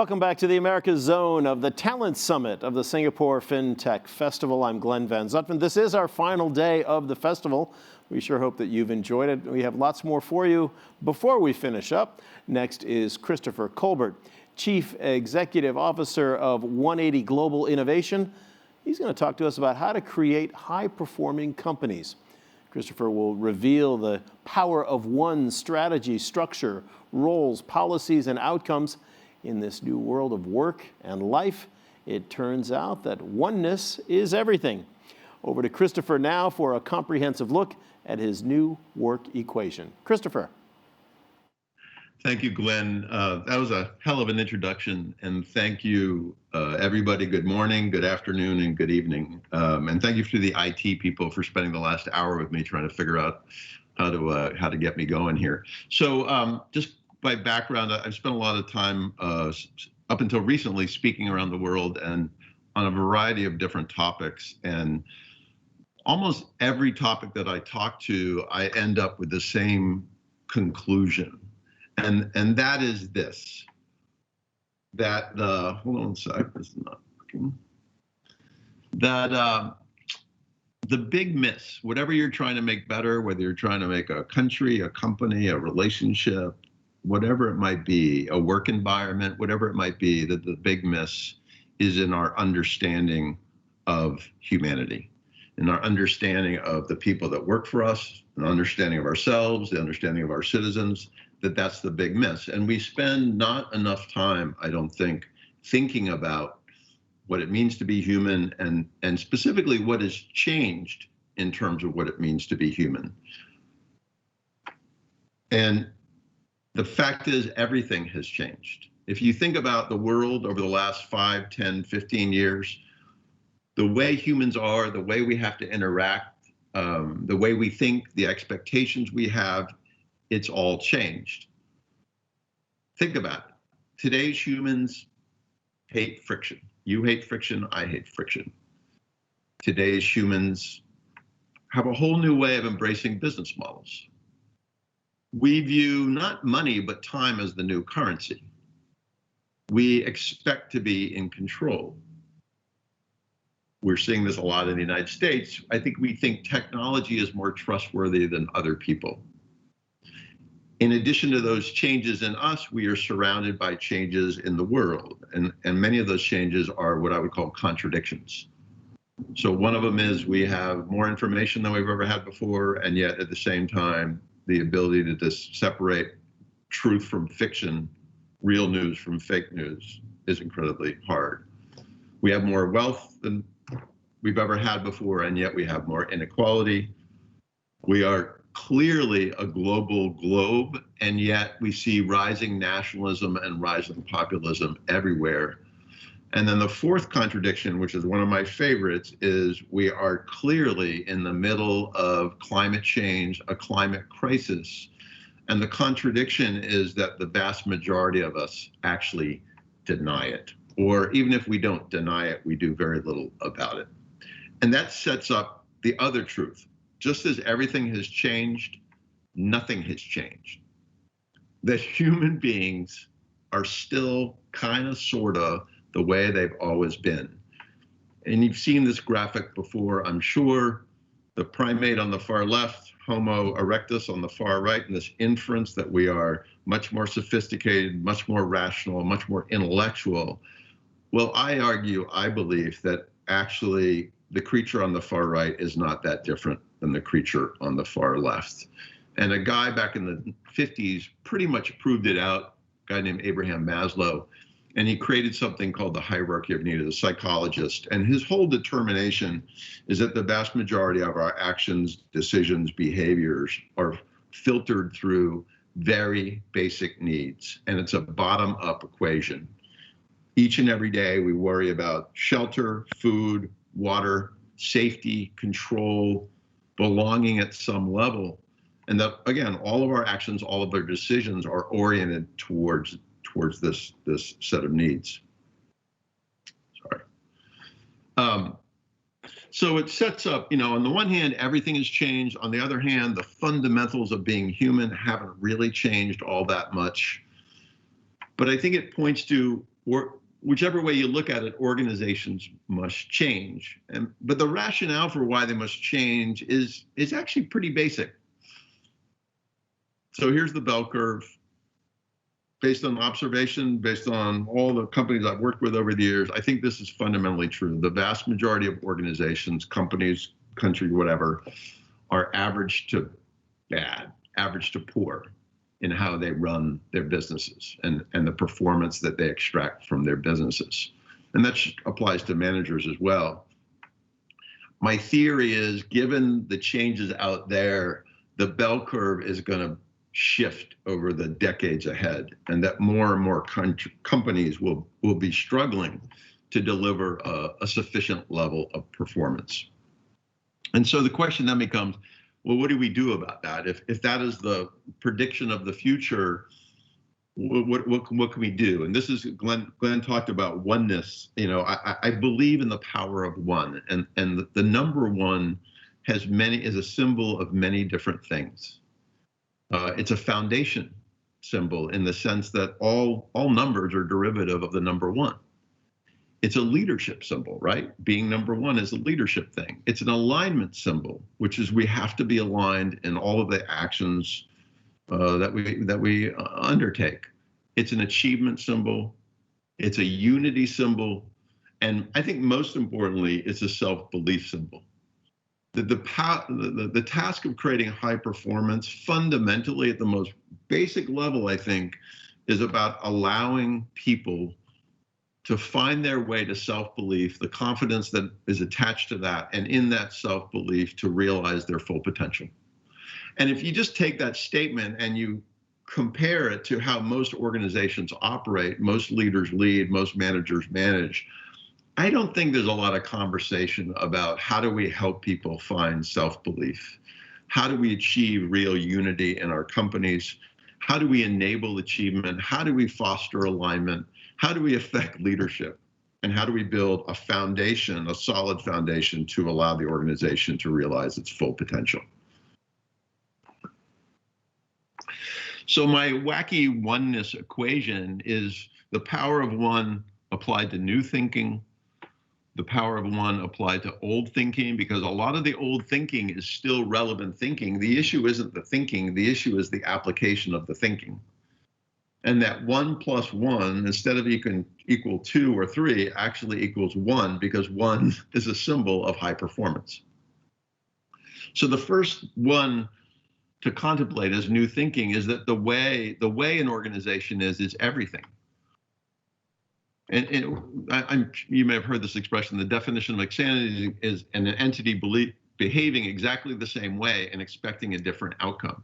Welcome back to the Americas Zone of the Talent Summit of the Singapore FinTech Festival. I'm Glenn Van Zutphen. This is our final day of the festival. We sure hope that you've enjoyed it. We have lots more for you before we finish up. Next is Christopher Colbert, Chief Executive Officer of 180 Global Innovation. He's going to talk to us about how to create high-performing companies. Christopher will reveal the power of one strategy, structure, roles, policies, and outcomes. In this new world of work and life, it turns out that oneness is everything. Over to Christopher now for a comprehensive look at his new work equation. Christopher. Thank you, Glenn. That was a hell of an introduction, and thank you, everybody. Good morning, good afternoon, and good evening. And thank you to the IT people for spending the last hour with me trying to figure out how to get me going here. So just by background, I've spent a lot of time up until recently speaking around the world and on a variety of different topics. And almost every topic that I talk to, I end up with the same conclusion. And that is this, that hold on a sec, this is not working. That the big miss, whatever you're trying to make better, whether you're trying to make a country, a company, a relationship, whatever it might be, a work environment, whatever it might be, that the big miss is in our understanding of humanity, in our understanding of the people that work for us, an understanding of ourselves, the understanding of our citizens, that's the big miss. And we spend not enough time, I don't think, thinking about what it means to be human and specifically what has changed in terms of what it means to be human. And the fact is, everything has changed. If you think about the world over the last 5, 10, 15 years, the way humans are, the way we have to interact, the way we think, the expectations we have, it's all changed. Think about it. Today's humans hate friction. You hate friction, I hate friction. Today's humans have a whole new way of embracing business models. We view not money, but time as the new currency. We expect to be in control. We're seeing this a lot in the United States. I think we think technology is more trustworthy than other people. In addition to those changes in us, we are surrounded by changes in the world. And many of those changes are what I would call contradictions. So one of them is we have more information than we've ever had before, and yet at the same time, the ability to just separate truth from fiction, real news from fake news, is incredibly hard. We have more wealth than we've ever had before, and yet we have more inequality. We are clearly a global globe, and yet we see rising nationalism and rising populism everywhere. And then the fourth contradiction, which is one of my favorites, is we are clearly in the middle of climate change, a climate crisis. And the contradiction is that the vast majority of us actually deny it. Or even if we don't deny it, we do very little about it. And that sets up the other truth. Just as everything has changed, nothing has changed. That human beings are still kind of, sort of, the way they've always been. And you've seen this graphic before, I'm sure. The primate on the far left, Homo erectus on the far right, and this inference that we are much more sophisticated, much more rational, much more intellectual. Well, I argue, I believe that actually the creature on the far right is not that different than the creature on the far left. And a guy back in the 50s pretty much proved it out, a guy named Abraham Maslow. And he created something called the hierarchy of need, a psychologist. And his whole determination is that the vast majority of our actions, decisions, behaviors are filtered through very basic needs. And it's a bottom-up equation. Each and every day we worry about shelter, food, water, safety, control, belonging at some level. And that, again, all of our actions, all of our decisions are oriented towards this set of needs. Sorry. So it sets up, on the one hand, everything has changed. On the other hand, the fundamentals of being human haven't really changed all that much. But I think it points to or whichever way you look at it, organizations must change. But the rationale for why they must change is actually pretty basic. So here's the bell curve. Based on observation, based on all the companies I've worked with over the years, I think this is fundamentally true. The vast majority of organizations, companies, country, whatever, are average to bad, average to poor in how they run their businesses and the performance that they extract from their businesses. And that applies to managers as well. My theory is, given the changes out there, the bell curve is going to shift over the decades ahead, and that more and more companies will be struggling to deliver a sufficient level of performance. And so the question then becomes, well, what do we do about that? If that is the prediction of the future, what can we do? And this is, Glenn talked about oneness. You know, I believe in the power of one, and the number one is a symbol of many different things. It's a foundation symbol in the sense that all numbers are derivative of the number one. It's a leadership symbol, right? Being number one is a leadership thing. It's an alignment symbol, which is we have to be aligned in all of the actions that we undertake. It's an achievement symbol. It's a unity symbol. And I think most importantly, it's a self-belief symbol. The task of creating high performance, fundamentally at the most basic level, I think, is about allowing people to find their way to self-belief, the confidence that is attached to that, and in that self-belief to realize their full potential. And if you just take that statement and you compare it to how most organizations operate, most leaders lead, most managers manage, I don't think there's a lot of conversation about how do we help people find self-belief? How do we achieve real unity in our companies? How do we enable achievement? How do we foster alignment? How do we affect leadership? And how do we build a foundation, a solid foundation to allow the organization to realize its full potential? So my wacky oneness equation is the power of one applied to new thinking, the power of one applied to old thinking, because a lot of the old thinking is still relevant thinking. The issue isn't the thinking, the issue is the application of the thinking. And that 1 + 1, instead of equal 2 or 3, actually equals 1, because 1 is a symbol of high performance. So the first one to contemplate as new thinking is that the way an organization is everything. And you may have heard this expression, the definition of insanity is an entity behaving exactly the same way and expecting a different outcome.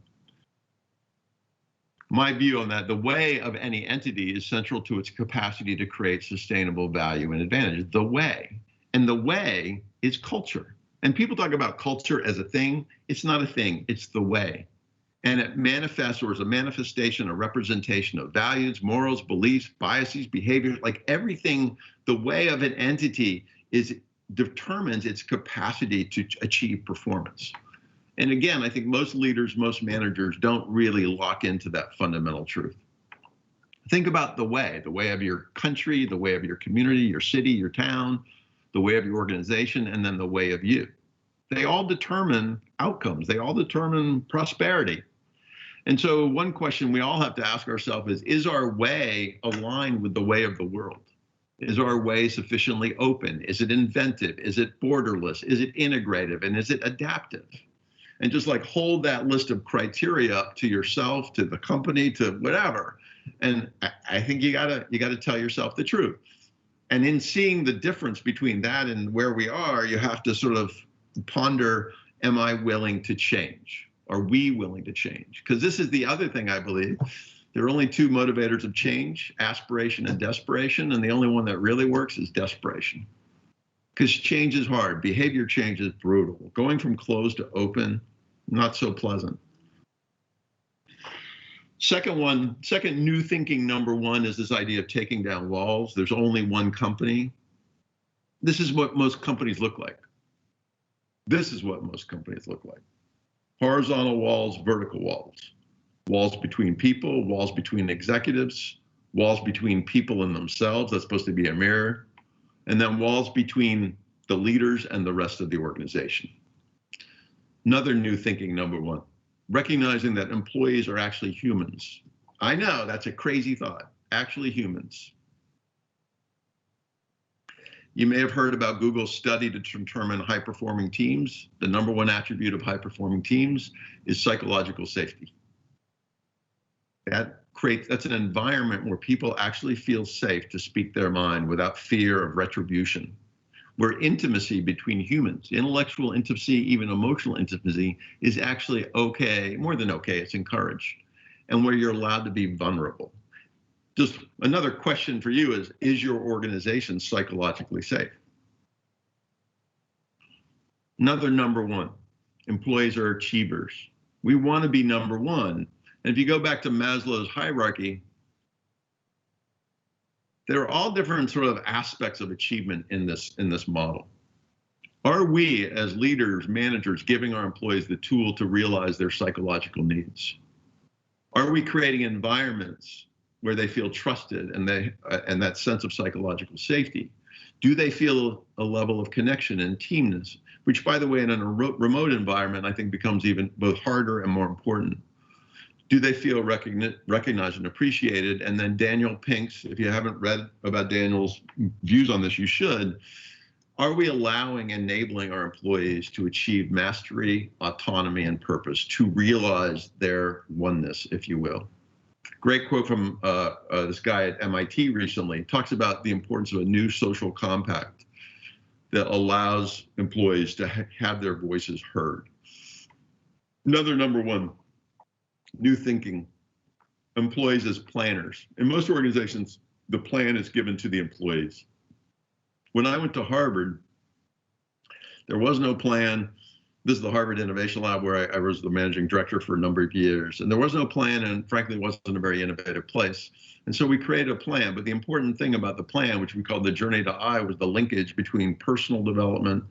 My view on that, the way of any entity is central to its capacity to create sustainable value and advantage, the way. And the way is culture. And people talk about culture as a thing. It's not a thing, it's the way. And it manifests, or is a manifestation, a representation of values, morals, beliefs, biases, behaviors, like everything. The way of an entity determines its capacity to achieve performance. And again, I think most leaders, most managers don't really lock into that fundamental truth. Think about the way of your country, the way of your community, your city, your town, the way of your organization, and then the way of you. They all determine outcomes. They all determine prosperity. And so one question we all have to ask ourselves is our way aligned with the way of the world? Is our way sufficiently open? Is it inventive? Is it borderless? Is it integrative? And is it adaptive? And just like hold that list of criteria up to yourself, to the company, to whatever. And I think you gotta tell yourself the truth. And in seeing the difference between that and where we are, you have to sort of ponder, am I willing to change? Are we willing to change? Because this is the other thing I believe. There are only two motivators of change, aspiration and desperation, and the only one that really works is desperation. Because change is hard, behavior change is brutal. Going from closed to open, not so pleasant. Second new thinking number one is this idea of taking down walls. There's only one company. This is what most companies look like. This is what most companies look like. Horizontal walls, vertical walls. Walls between people, walls between executives, walls between people and themselves. That's supposed to be a mirror. And then walls between the leaders and the rest of the organization. Another new thinking, number one, recognizing that employees are actually humans. I know that's a crazy thought, actually humans. You may have heard about Google's study to determine high-performing teams. The number one attribute of high-performing teams is psychological safety. That's an environment where people actually feel safe to speak their mind without fear of retribution, where intimacy between humans, intellectual intimacy, even emotional intimacy, is actually okay, more than okay, it's encouraged, and where you're allowed to be vulnerable. Just another question for you is your organization psychologically safe? Another number one, employees are achievers. We want to be number one. And if you go back to Maslow's hierarchy, there are all different sort of aspects of achievement in this model. Are we as leaders, managers, giving our employees the tool to realize their psychological needs? Are we creating environments where they feel trusted and that sense of psychological safety? Do they feel a level of connection and teamness, which, by the way, in a remote environment, I think becomes even both harder and more important? Do they feel recognized and appreciated? And then Daniel Pink's, if you haven't read about Daniel's views on this, you should. Are we enabling our employees to achieve mastery, autonomy, and purpose, to realize their oneness, if you will? Great quote from this guy at MIT recently. Talks about the importance of a new social compact that allows employees to have their voices heard. Another number one, new thinking, employees as planners. In most organizations, the plan is given to the employees. When I went to Harvard, there was no plan. This is the Harvard Innovation Lab where I was the managing director for a number of years. And there was no plan, and frankly, it wasn't a very innovative place. And so we created a plan. But the important thing about the plan, which we called the Journey to I, was the linkage between personal development,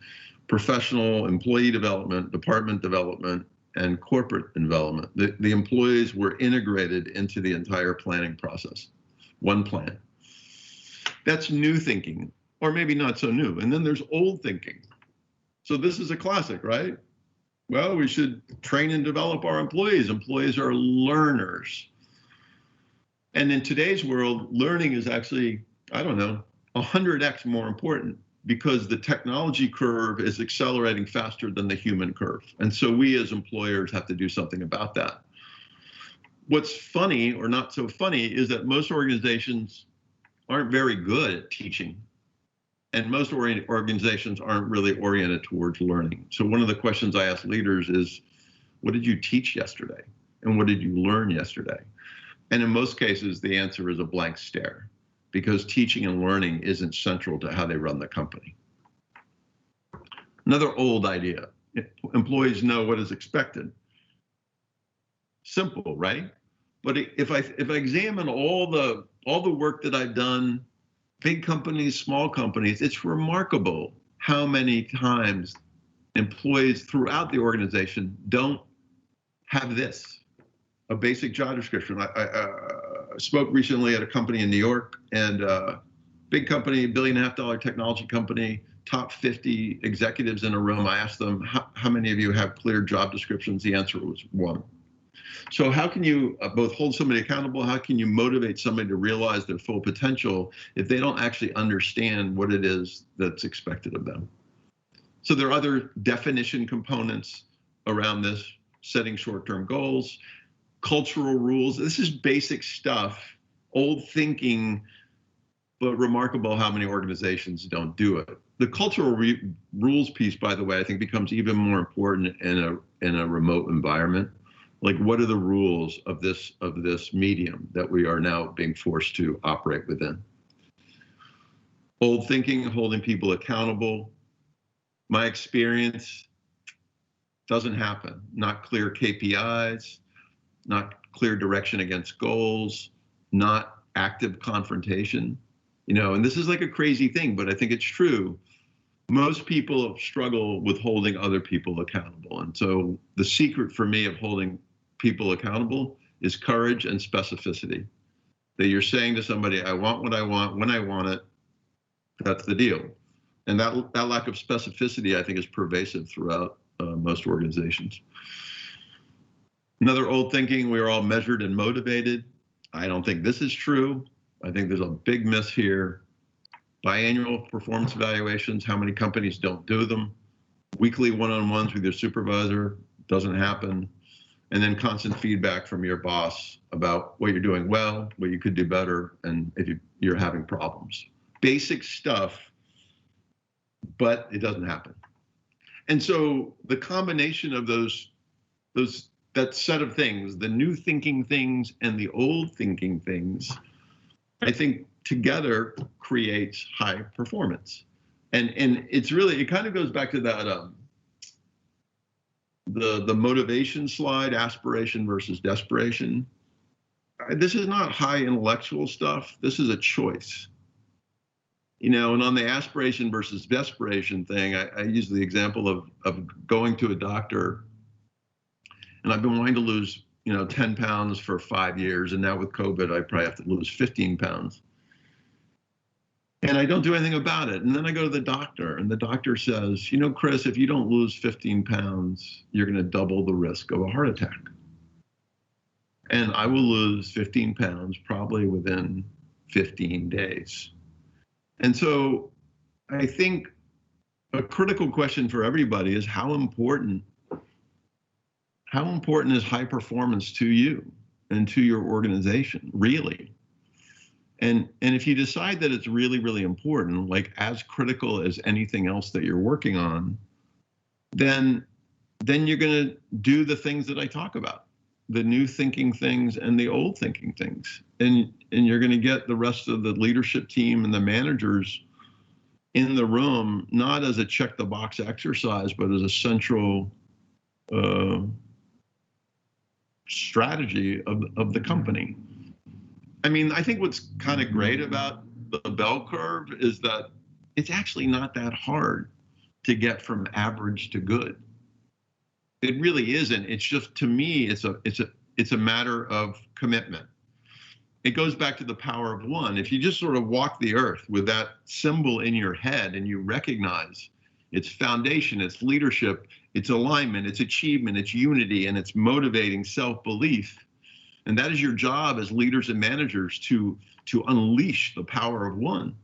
professional employee development, department development, and corporate development. The employees were integrated into the entire planning process. One plan. That's new thinking, or maybe not so new. And then there's old thinking. So this is a classic, right? Well, we should train and develop our employees. Employees are learners. And in today's world, learning is actually, 100x more important, because the technology curve is accelerating faster than the human curve. And so we as employers have to do something about that. What's funny or not so funny is that most organizations aren't very good at teaching. And most organizations aren't really oriented towards learning. So one of the questions I ask leaders is, what did you teach yesterday? And what did you learn yesterday? And in most cases, the answer is a blank stare, because teaching and learning isn't central to how they run the company. Another old idea, employees know what is expected. Simple, right? But if I examine all the work that I've done, big companies, small companies, it's remarkable how many times employees throughout the organization don't have this, a basic job description. I spoke recently at a company in New York, and big company, $1.5 billion technology company, top 50 executives in a room. I asked them, how many of you have clear job descriptions? The answer was 1. So how can you both hold somebody accountable? How can you motivate somebody to realize their full potential if they don't actually understand what it is that's expected of them? So there are other definition components around this, setting short-term goals, cultural rules. This is basic stuff, old thinking, but remarkable how many organizations don't do it. The cultural rules piece, by the way, I think becomes even more important in a remote environment. Like, what are the rules of this medium that we are now being forced to operate within? Old thinking, holding people accountable. My experience doesn't happen. Not clear KPIs, not clear direction against goals, not active confrontation. And this is like a crazy thing, but I think it's true. Most people struggle with holding other people accountable. And so the secret for me of holding people accountable is courage and specificity. that you're saying to somebody, I want what I want, when I want it, that's the deal. And that lack of specificity, I think, is pervasive throughout most organizations. Another old thinking, we are all measured and motivated. I don't think this is true. I think there's a big miss here. Biannual performance evaluations, how many companies don't do them? Weekly one-on-ones with your supervisor, doesn't happen. And then constant feedback from your boss about what you're doing well, what you could do better, and if you're having problems. Basic stuff, but it doesn't happen. And so the combination of that set of things, the new thinking things and the old thinking things, I think together creates high performance. And it's really, it kind of goes back to that, the motivation slide, aspiration versus desperation. This is not high intellectual stuff. This is a choice. You know, and on the aspiration versus desperation thing, I use the example of going to a doctor, and I've been wanting to lose, 10 pounds for 5 years, and now with COVID, I probably have to lose 15 pounds. And I don't do anything about it. And then I go to the doctor, and the doctor says, Chris, if you don't lose 15 pounds, you're going to double the risk of a heart attack. And I will lose 15 pounds probably within 15 days. And so I think a critical question for everybody is how important is high performance to you and to your organization, really? And if you decide that it's really, really important, like as critical as anything else that you're working on, then you're going to do the things that I talk about, the new thinking things and the old thinking things. And you're going to get the rest of the leadership team and the managers in the room, not as a check the box exercise, but as a central strategy of the company. I mean, I think what's kind of great about the bell curve is that it's actually not that hard to get from average to good. It really isn't. It's just, to me, it's a matter of commitment. It goes back to the power of one. If you just sort of walk the earth with that symbol in your head and you recognize its foundation, its leadership, its alignment, its achievement, its unity, and its motivating self-belief, and that is your job as leaders and managers to unleash the power of one,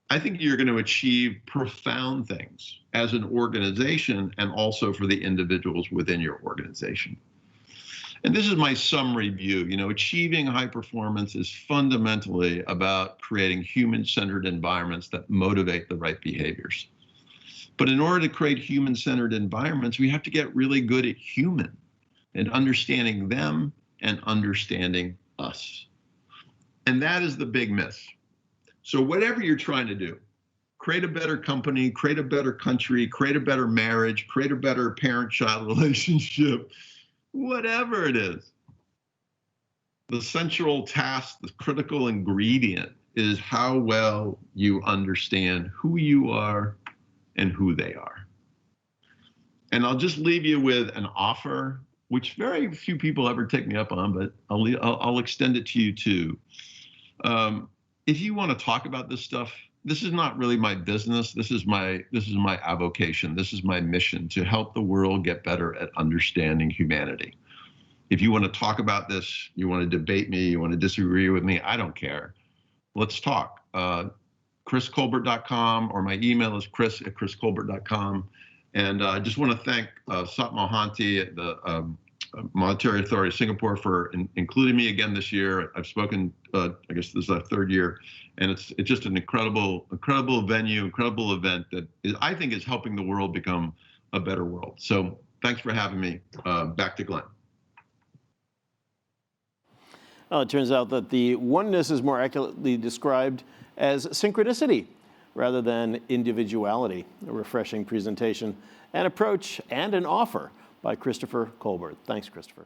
I think you're going to achieve profound things as an organization and also for the individuals within your organization. And this is my summary view. Achieving high performance is fundamentally about creating human-centered environments that motivate the right behaviors. But in order to create human-centered environments, we have to get really good at human and understanding them and understanding us. And that is the big miss. So whatever you're trying to do, create a better company, create a better country, create a better marriage, create a better parent-child relationship, whatever it is, the central task, the critical ingredient is how well you understand who you are and who they are. And I'll just leave you with an offer, which very few people ever take me up on, but I'll extend it to you too. If you want to talk about this stuff, this is not really my business. This is my avocation. This is my mission, to help the world get better at understanding humanity. If you want to talk about this, you want to debate me, you want to disagree with me, I don't care. Let's talk. ChrisColbert.com, or my email is chris@chriscolbert.com. And I just want to thank Sat Mohanty, the Monetary Authority of Singapore, for including me again this year. I've spoken, I guess this is our third year, and it's just an incredible venue, incredible event that I think is helping the world become a better world. So thanks for having me. Back to Glenn. It turns out that the oneness is more accurately described as synchronicity rather than individuality. A refreshing presentation, an approach, and an offer by Christopher Colbert. Thanks, Christopher.